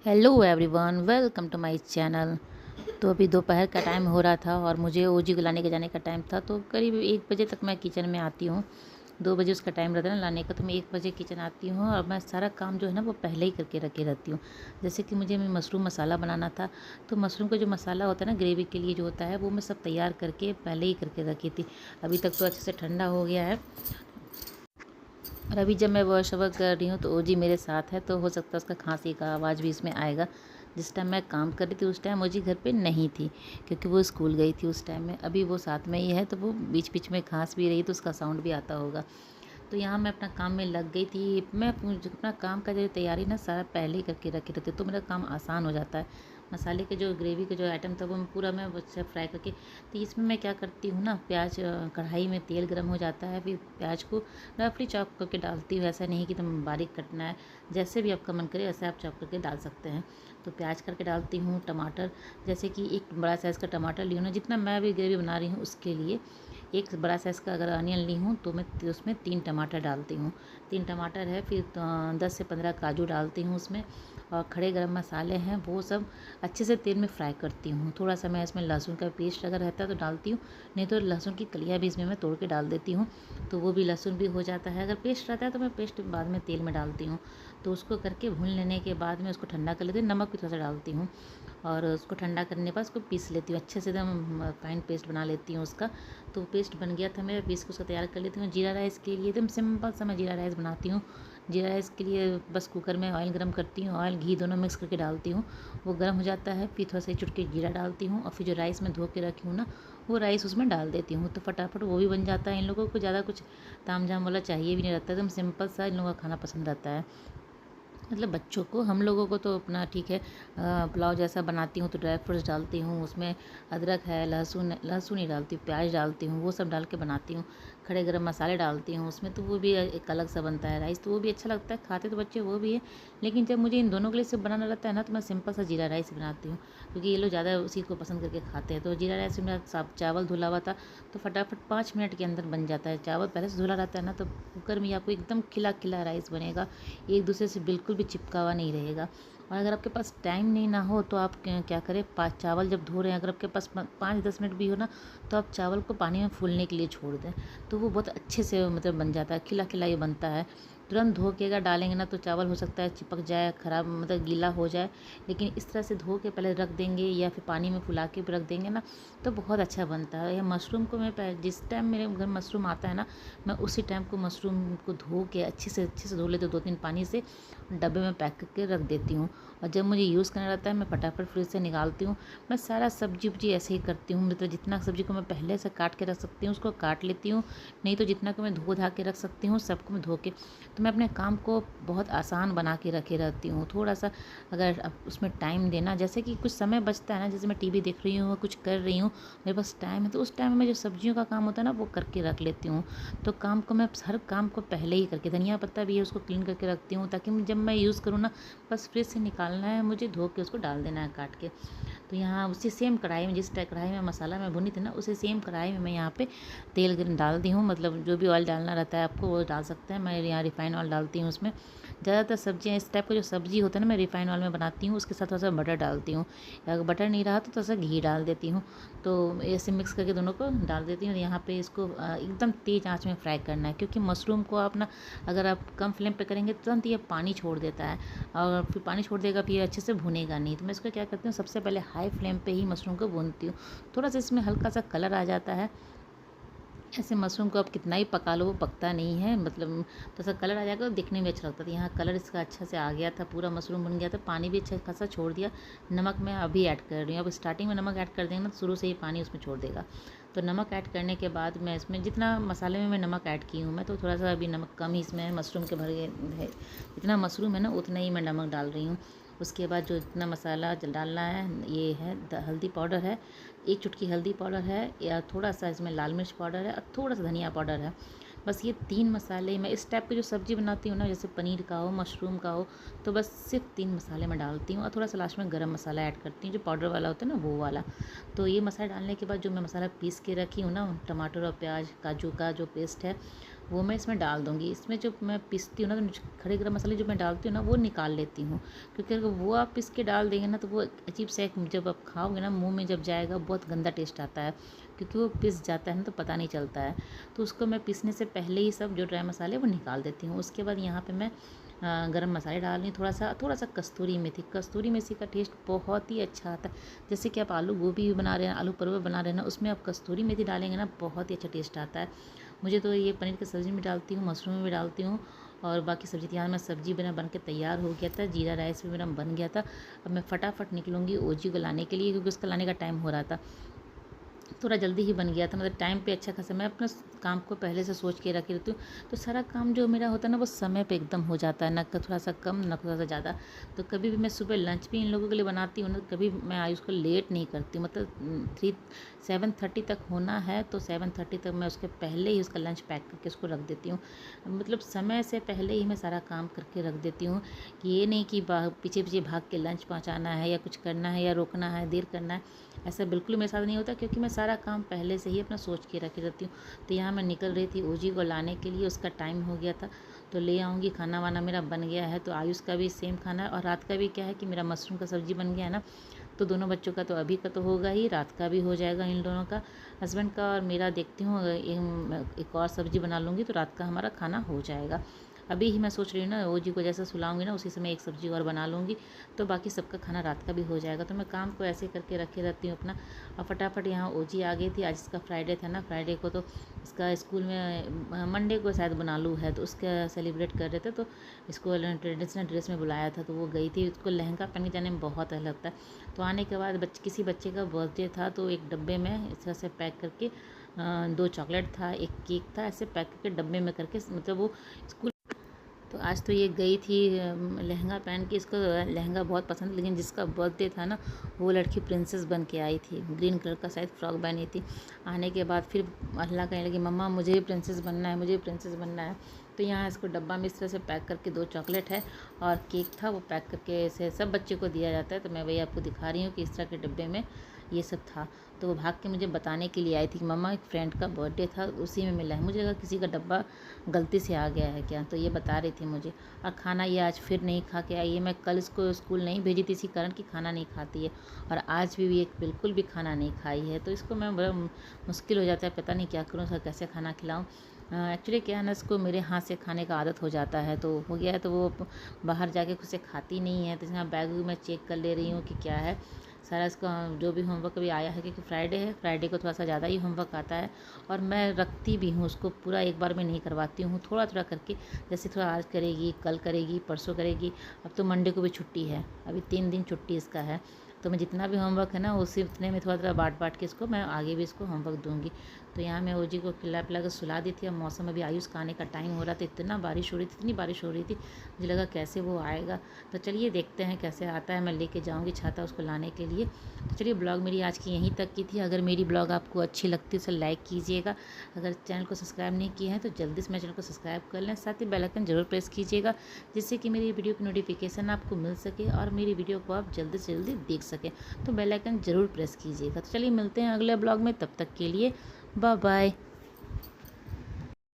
Hello everyone, welcome to my channel. तो अभी दोपहर का टाइम हो रहा था और मुझे ओजी को लाने के जाने का टाइम था। तो करीब 1 बजे तक मैं किचन में आती हूँ। 2 बजे उसका टाइम रहता है ना लाने का, तो मैं 1 बजे किचन आती हूँ और मैं सारा काम जो है ना वो पहले ही करके रखे रहती हूँ। जैसे कि मुझे मशरूम मसाला बनाना था, तो मशरूम का जो मसाला होता है ना ग्रेवी के लिए जो होता है, वो मैं सब तैयार करके पहले ही करके रखी थी। अभी तक तो अच्छे से ठंडा हो गया है। और अभी जब मैं वॉश ओवर कर रही हूँ तो ओजी मेरे साथ है, तो हो सकता है उसका खांसी का आवाज़ भी इसमें आएगा। जिस टाइम मैं काम कर रही थी उस टाइम ओजी घर पे नहीं थी, क्योंकि वो स्कूल गई थी उस टाइम में। अभी वो साथ में ही है, तो वो बीच बीच में खांस भी रही, तो उसका साउंड भी आता होगा। तो यहाँ मैं अपना काम में लग गई थी। मैं अपना काम का जो तैयारी ना सारा पहले ही करके रखी रहती, तो मेरा काम आसान हो जाता है। मसाले के जो ग्रेवी के जो आइटम था वो मैं पूरा मैं अच्छा फ्राई करके, तो इसमें मैं क्या करती हूँ ना, प्याज कढ़ाई में तेल गर्म हो जाता है, फिर प्याज को रफली चॉप करके डालती हूँ। ऐसा नहीं कि तुम बारीक कटना है, जैसे भी आपका मन करे वैसे आप चॉप करके डाल सकते हैं। तो प्याज करके डालती हूँ। टमाटर, जैसे कि एक बड़ा साइज़ का टमाटर ली हूँ ना, जितना मैं अभी ग्रेवी बना रही हूँ उसके लिए एक बड़ा साइज़ का अगर अनियन ली हूँ तो मैं उसमें 3 टमाटर डालती हूँ। 3 टमाटर है, फिर 10 से 15 काजू डालती हूँ उसमें। और खड़े गरम मसाले हैं वो सब अच्छे से तेल में फ्राई करती हूँ। थोड़ा सा मैं इसमें लहसुन का पेस्ट अगर रहता है तो डालती हूँ, नहीं तो लहसुन की कलियाँ भी इसमें मैं तोड़ के डाल देती हूँ, तो वो भी लहसुन भी हो जाता है। अगर पेस्ट रहता है तो मैं पेस्ट बाद में तेल में डालती हूँ। तो उसको करके भून लेने के बाद में उसको ठंडा कर लेती हूँ, नमक भी थोड़ा सा डालती हूँ और उसको ठंडा करने के बाद उसको पीस लेती हूँ अच्छे से, एकदम फाइन पेस्ट बना लेती हूँ उसका। तो पेस्ट बन गया था मेरा, पीस को उसको तैयार कर लेती हूँ। जीरा राइस के लिए एकदम सिंपल सा मैं जीरा राइस बनाती हूँ। जीरा राइस के लिए बस कुकर में ऑयल गर्म करती हूँ, ऑयल घी दोनों मिक्स करके डालती हूँ। वो गर्म हो जाता है, फिर थोड़ा सा चुटकी जीरा डालती हूँ और फिर जो राइस मैं धो के रखी हूँ ना वो राइस उसमें डाल देती हूँ, तो फटाफट वो भी बन जाता है। इन लोगों को ज़्यादा कुछ ताम झाम वाला चाहिए भी नहीं रहता, एकदम सिंपल सा इन लोगों का खाना पसंद आता है। मतलब बच्चों को, हम लोगों को तो अपना ठीक है। पुलाव जैसा बनाती हूँ तो ड्राई फ्रूट्स डालती हूँ उसमें, अदरक है, लहसुन लहसुन ही डालती हूँ, प्याज डालती हूँ, वो सब डाल के बनाती हूँ। खड़े गरम मसाले डालती हूँ उसमें, तो वो भी एक अलग सा बनता है राइस, तो वो भी अच्छा लगता है, खाते तो बच्चे वो भी है। लेकिन जब मुझे इन दोनों के लिए सिर्फ बनाना रहता है ना, तो मैं सिंपल सा जीरा राइस बनाती हूँ, क्योंकि ये लोग ज़्यादा उसी को पसंद करके खाते हैं। तो जीरा राइस में चावल धुला हुआ था, तो फटाफट 5 मिनट के अंदर बन जाता है। चावल पहले से धुला रहता है ना, तो कुकर में आपको एकदम खिला खिला राइस बनेगा, एक दूसरे से बिल्कुल भी चिपका हुआ नहीं रहेगा। और अगर आपके पास टाइम नहीं ना हो तो आप क्या करें, चावल जब धो रहे हैं, अगर आपके पास 5-10 मिनट भी हो ना, तो आप चावल को पानी में फूलने के लिए छोड़ दें, तो वो बहुत अच्छे से मतलब बन जाता है, खिला खिला ये बनता है। तुरंत धो के अगर डालेंगे ना तो चावल हो सकता है चिपक जाए, ख़राब मतलब गीला हो जाए। लेकिन इस तरह से धो के पहले रख देंगे या फिर पानी में फुला के रख देंगे ना, तो बहुत अच्छा बनता है। यह मशरूम को मैं जिस टाइम मेरे घर मशरूम आता है ना, मैं उसी टाइम को मशरूम को धो के अच्छे से धो लेती हूँ 2-3 पानी से, डब्बे में पैक करके रख देती हूँ। और जब मुझे यूज़ करना रहता है मैं फटाफट फ्रिज से निकालती हूँ। मैं सारा सब्जी उब्जी ऐसे ही करती हूँ, मतलब जितना सब्जी को मैं पहले से काट के रख सकती हूँ उसको काट लेती हूँ, नहीं तो जितना को मैं धो धा के रख सकती हूँ सबको मैं धो के, तो मैं अपने काम को बहुत आसान बना के रखे रहती हूँ। थोड़ा सा अगर उसमें टाइम देना, जैसे कि कुछ समय बचता है ना, जैसे मैं टीवी देख रही हूँ, कुछ कर रही हूँ, मेरे पास टाइम है, तो उस टाइम में जो सब्जियों का काम होता है ना वो करके रख लेती हूँ। तो काम को मैं हर काम को पहले ही करके, धनिया पत्ता भी है उसको क्लीन करके रखती हूँ, ताकि जब मैं यूज़ करूँ ना, बस फ्रिज से निकालना है मुझे, धो के उसको डाल देना है काट के। तो यहाँ उसी सेम कढ़ाई में, जिस कढ़ाई में मसाला मैं भुनी थी ना, उसी सेम कढ़ाई में मैं यहाँ पे तेल डाल दी हूँ। मतलब जो भी ऑयल डालना रहता है आपको वो डाल सकते हैं, मैं यहाँ रिफाइन ऑयल डालती हूँ उसमें। ज़्यादातर सब्जियाँ इस टाइप का जो सब्ज़ी होता है ना, मैं रिफाइन ऑयल में बनाती हूँ, उसके साथ थोड़ा सा बटर डालती हूँ। अगर बटर नहीं रहा तो थोड़ा सा घी डाल देती हूँ। तो ऐसे मिक्स करके दोनों को डाल देती हूँ। यहाँ पे इसको एकदम तेज़ आंच में फ्राई करना है, क्योंकि मशरूम को आप ना अगर आप कम फ्लेम पे करेंगे तुरंत ये पानी छोड़ देता है, और फिर पानी छोड़ देगा फिर अच्छे से भुनेगा नहीं। तो मैं इसको क्या करती हूँ, सबसे पहले हाई फ्लेम पे ही मशरूम को भूनती हूँ। थोड़ा सा इसमें हल्का सा कलर आ जाता है, ऐसे मशरूम को आप कितना ही पका लो वो पकता नहीं है, मतलब तो ऐसा कलर आ जाएगा तो दिखने में अच्छा लगता था। यहाँ कलर इसका अच्छा से आ गया था, पूरा मशरूम बन गया था, पानी भी अच्छा खासा छोड़ दिया। नमक मैं अभी ऐड कर रही हूँ, अब स्टार्टिंग में नमक ऐड कर देंगे ना तो शुरू से ही पानी उसमें छोड़ देगा। तो नमक ऐड करने के बाद मैं इसमें जितना मसाले में मैं नमक ऐड की हूँ, मैं तो थोड़ा सा अभी नमक कम ही इसमें मशरूम के भर है, जितना मशरूम है ना उतना ही मैं नमक डाल रही हूँ। उसके बाद जो इतना मसाला डालना है, ये है हल्दी पाउडर है, 1 चुटकी हल्दी पाउडर है, या थोड़ा सा इसमें लाल मिर्च पाउडर है और थोड़ा सा धनिया पाउडर है। बस ये 3 मसाले मैं इस टाइप की जो सब्ज़ी बनाती हूँ ना, जैसे पनीर का हो, मशरूम का हो, तो बस सिर्फ 3 मसाले मैं डालती हूँ, और थोड़ा सा लास्ट में गरम मसाला ऐड करती हूँ, जो पाउडर वाला होता है ना वो वाला। तो ये मसाला डालने के बाद जो मैं मसाला पीस के रखी हूँ ना, टमाटर और प्याज काजू का जो पेस्ट है, वो मैं इसमें डाल दूँगी। इसमें जो मैं पीसती हूँ ना, तो खड़े गरम मसाले जो मैं डालती हूँ ना, वो निकाल लेती हूँ, क्योंकि अगर वो आप पीस के डाल देंगे ना, तो वो अजीब सा एक, जब आप खाओगे ना मुँह में जब जाएगा बहुत गंदा टेस्ट आता है, क्योंकि वो पिस जाता है ना, तो पता नहीं चलता है। तो उसको मैं पीसने से पहले ही सब जो ड्राई मसाले वो निकाल देती हूँ। उसके बाद यहाँ पे मैं गरम मसाले डाल रही हूँ, थोड़ा सा कस्तूरी मेथी का टेस्ट बहुत ही अच्छा आता है। जैसे कि आप आलू गोभी भी बना रहे हैं, आलू परवल बना रहे हैं ना, उसमें आप कस्तूरी मेथी डालेंगे ना, बहुत ही अच्छा टेस्ट आता है। मुझे तो ये पनीर की सब्ज़ी में डालती हूँ, मशरूम में भी डालती हूँ, और बाकी सब्ज़ी यहाँ मैं सब्ज़ी बन के तैयार हो गया था। जीरा राइस भी मेरा बन गया था। अब मैं फटाफट निकलूँगी ओजी को लाने के लिए, क्योंकि उसका लाने का टाइम हो रहा था। थोड़ा जल्दी ही बन गया था, मतलब टाइम पे अच्छा खासा मैं अपना काम को पहले से सोच के रखी रहती हूँ, तो सारा काम जो मेरा होता है ना, वो समय पे एकदम हो जाता है, ना थोड़ा सा कम ना थोड़ा सा ज़्यादा। तो कभी भी मैं सुबह लंच भी इन लोगों के लिए बनाती हूँ ना, कभी मैं आयुष को लेट नहीं करती, मतलब 7:30 तक होना है तो 7:30 तक मैं उसके पहले ही उसका लंच पैक करके उसको रख देती हूँ। मतलब समय से पहले ही मैं सारा काम करके रख देती हूँ, कि ये नहीं कि पीछे पीछे भाग के लंच पहुँचाना है या कुछ करना है या रोकना है, देर करना है। ऐसा बिल्कुल मेरे साथ नहीं होता, क्योंकि मैं सारा काम पहले से ही अपना सोच के रखी रहती हूँ। तो यहाँ मैं निकल रही थी ओजी को लाने के लिए, उसका टाइम हो गया था, तो ले आऊँगी। खाना वाना मेरा बन गया है, तो आयुष का भी सेम खाना है, और रात का भी क्या है कि मेरा मशरूम का सब्ज़ी बन गया है ना, तो दोनों बच्चों का तो अभी का तो होगा ही, रात का भी हो जाएगा इन दोनों का, हस्बैंड का और मेरा। देखती हूँ एक और सब्ज़ी बना लूँगी तो रात का हमारा खाना हो जाएगा। अभी ही मैं सोच रही हूँ ना, ओजी को जैसा सुलाऊंगी ना, उसी समय एक सब्ज़ी और बना लूँगी, तो बाकी सबका खाना रात का भी हो जाएगा। तो मैं काम को ऐसे करके रखे रहती हूँ अपना। और फटाफट यहाँ ओजी आ गई थी। आज इसका फ्राइडे था ना, फ्राइडे को तो इसका स्कूल में मंडे को शायद बनालू है, तो उसका सेलिब्रेट कर रहे थे, तो इसको ट्रेडिशनल ड्रेस में बुलाया था, तो वो गई थी। उसको लहंगा पहन के जाने में बहुत अच्छा लगता है। तो आने के बाद किसी बच्चे का बर्थडे था, तो एक डब्बे में इस तरह से पैक करके 2 चॉकलेट था, एक केक था, ऐसे पैक करके डब्बे में करके, मतलब वो स्कूल। तो आज तो ये गई थी लहंगा पहन के। इसको लहंगा बहुत पसंद, लेकिन जिसका बर्थडे था ना, वो लड़की प्रिंसेस बन के आई थी, ग्रीन कलर का शायद फ्रॉक पहनी थी। आने के बाद फिर अल्लाह कहने लगी, मम्मा मुझे भी प्रिंसेस बनना है, मुझे भी प्रिंसेस बनना है। तो यहाँ इसको डब्बा में इस तरह से पैक करके 2 चॉकलेट है और केक था, वो पैक करके ऐसे सब बच्चे को दिया जाता है। तो मैं वही आपको दिखा रही हूँ कि इस तरह के डब्बे में ये सब था। तो वो भाग के मुझे बताने के लिए आई थी कि मम्मा एक फ्रेंड का बर्थडे था, उसी में मिला है। मुझे लगा किसी का डब्बा गलती से आ गया है क्या, तो ये बता रही थी मुझे। और खाना ये आज फिर नहीं खा के आई है। मैं कल इसको स्कूल नहीं भेजी थी इसी कारण कि खाना नहीं खाती है, और आज भी ये बिल्कुल भी खाना नहीं खाई है। तो इसको मैं बड़ा मुश्किल हो जाता है, पता नहीं क्या करूँ, उसका कैसे खाना खिलाऊँ। एक्चुअली क्या है ना, इसको मेरे हाथ से खाने का आदत हो जाता है, तो हो गया है, तो वो बाहर जाके खुद से खाती नहीं है। तो यहाँ बैग भी मैं चेक कर ले रही हूँ कि क्या है सारा इसका जो भी होमवर्क अभी आया है, क्योंकि फ्राइडे है, फ्राइडे को थोड़ा सा ज़्यादा ही होमवर्क आता है। और मैं रखती भी हूँ उसको, पूरा एक बार में नहीं करवाती हूँ, थोड़ा थोड़ा करके, जैसे थोड़ा आज करेगी, कल करेगी, परसों करेगी। अब तो मंडे को भी छुट्टी है, अभी 3 दिन छुट्टी इसका है। तो मैं जितना भी होमवर्क है ना, उसी उतने में थोड़ा थोड़ा बाँट के इसको मैं आगे भी इसको होमवर्क दूँगी। तो यहाँ मैं ओजी को खिला पिला कर सुला दी थी। अब मौसम अभी आयुष का आने का टाइम हो रहा था, इतना बारिश हो रही थी, इतनी बारिश हो रही थी, मुझे लगा कैसे वो आएगा। तो चलिए देखते हैं कैसे आता है। मैं लेके जाऊँगी छाता उसको लाने के लिए। तो चलिए ब्लॉग मेरी आज की यहीं तक की थी। अगर मेरी ब्लॉग आपको अच्छी लगती है तो लाइक कीजिएगा। अगर चैनल को सब्सक्राइब नहीं किया है तो जल्दी से मेरे चैनल को सब्सक्राइब कर लें, साथ ही बेल आइकन जरूर प्रेस कीजिएगा, जिससे कि मेरी वीडियो की नोटिफिकेशन आपको मिल सके और मेरी वीडियो को आप जल्दी से जल्दी देख सकें। तो बेल आइकन ज़रूर प्रेस कीजिएगा। तो चलिए मिलते हैं अगले ब्लॉग में, तब तक के लिए बाय बाय।